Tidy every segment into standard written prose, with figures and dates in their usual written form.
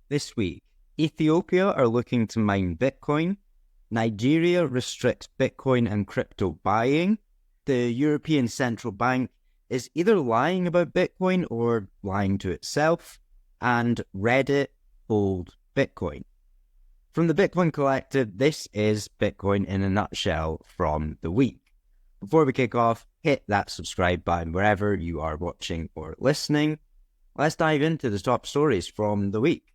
This week, Ethiopia are looking to mine Bitcoin. Nigeria restricts Bitcoin and crypto buying. The European Central Bank is either lying about Bitcoin or lying to itself. And Reddit hold Bitcoin. From the Bitcoin Collective, this is Bitcoin in a nutshell from the week. Before we kick off, hit that subscribe button wherever you are watching or listening. Let's dive into the top stories from the week.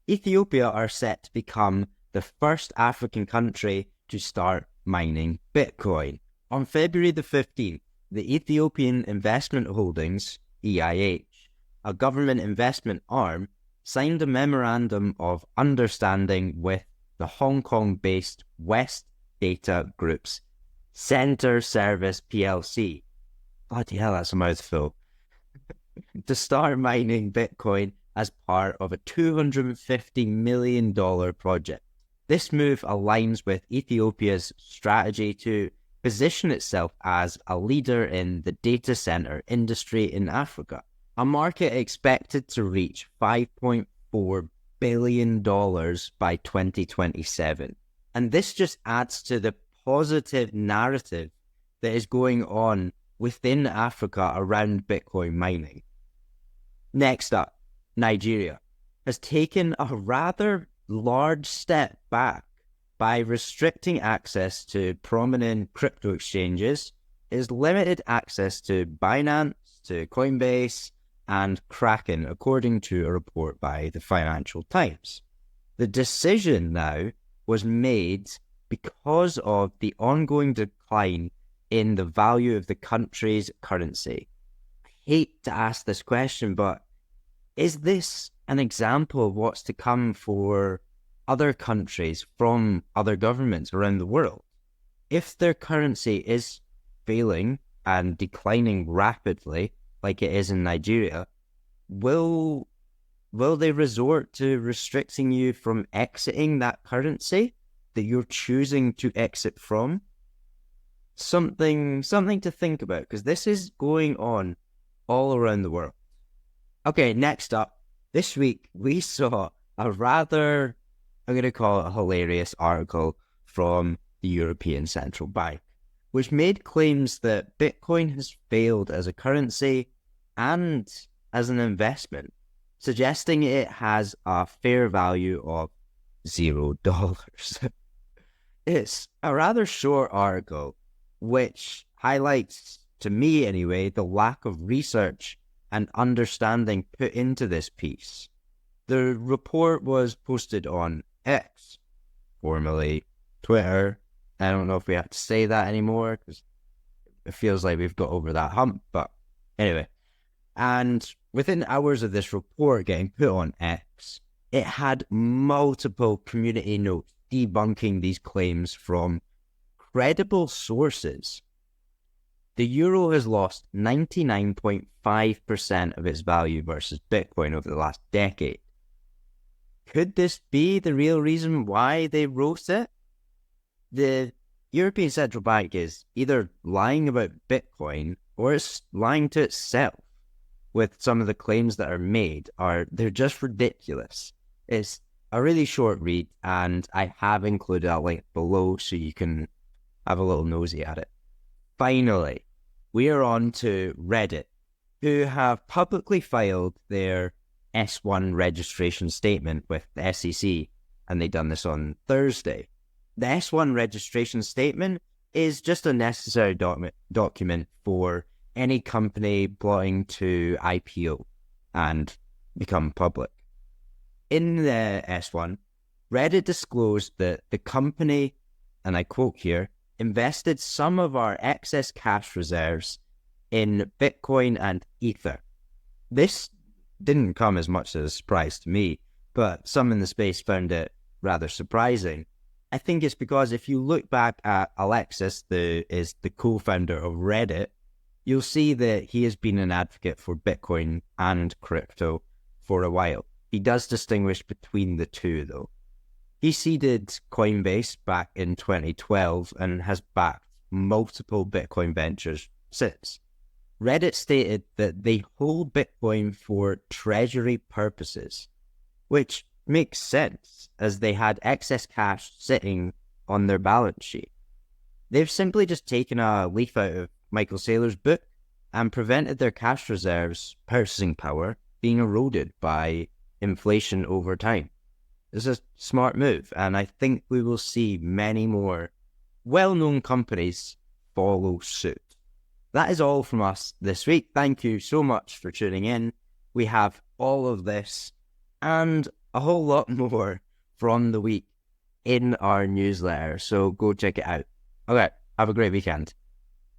Ethiopia are set to become the first African country to start mining Bitcoin. On February the 15th, the Ethiopian Investment Holdings, EIH, a government investment arm, signed a memorandum of understanding with the Hong Kong-based West Data Group's Center Service PLC. Bloody hell, that's a mouthful. To start mining Bitcoin as part of a $250 million project. This move aligns with Ethiopia's strategy to position itself as a leader in the data center industry in Africa, a market expected to reach $5.4 billion by 2027. And this just adds to the positive narrative that is going on within Africa around Bitcoin mining. Next up, Nigeria has taken a rather large step back by restricting access to prominent crypto exchanges. Is limited access to Binance, to Coinbase, and Kraken, according to a report by the Financial Times. The decision now was made because of the ongoing decline in the value of the country's currency. I hate to ask this question, but is this an example of what's to come for other countries from other governments around the world? If their currency is failing and declining rapidly, like it is in Nigeria, will they resort to restricting you from exiting that currency that you're choosing to exit from? Something to think about, because this is going on all around the world. Okay, next up, this week we saw a rather, I'm going to call it a hilarious article from the European Central Bank, which made claims that Bitcoin has failed as a currency and as an investment, suggesting it has a fair value of $0. It's a rather short article, which highlights, to me anyway, the lack of research and understanding put into this piece. The report was posted on X, formerly Twitter. I don't know if we have to say that anymore because it feels like we've got over that hump, but anyway. And within hours of this report getting put on X, it had multiple community notes debunking these claims from credible sources. The euro has lost 99.5% of its value versus Bitcoin over the last decade. Could this be the real reason why they wrote it? The European Central Bank is either lying about Bitcoin or it's lying to itself with some of the claims that are made. They're just ridiculous. It's a really short read, and I have included a link below so you can have a little nosy at it. Finally, we are on to Reddit, who have publicly filed their S1 registration statement with the SEC, and they done this on Thursday. The S1 registration statement is just a necessary document for any company plotting to IPO and become public. In the S1, Reddit disclosed that the company, and I quote here, invested some of our excess cash reserves in Bitcoin and Ether. This didn't come as much as a surprise to me, but some in the space found it rather surprising. I think it's because if you look back at Alexis, is the co-founder of Reddit, you'll see that he has been an advocate for Bitcoin and crypto for a while. He does distinguish between the two, though. He seeded Coinbase back in 2012 and has backed multiple Bitcoin ventures since. Reddit stated that they hold Bitcoin for treasury purposes, which makes sense, as they had excess cash sitting on their balance sheet. They've simply just taken a leaf out of Michael Saylor's book and prevented their cash reserves' purchasing power being eroded by inflation over time. It's a smart move, and I think we will see many more well-known companies follow suit. That is all from us this week. Thank you so much for tuning in. We have all of this and a whole lot more from the week in our newsletter, so go check it out. Okay, have a great weekend.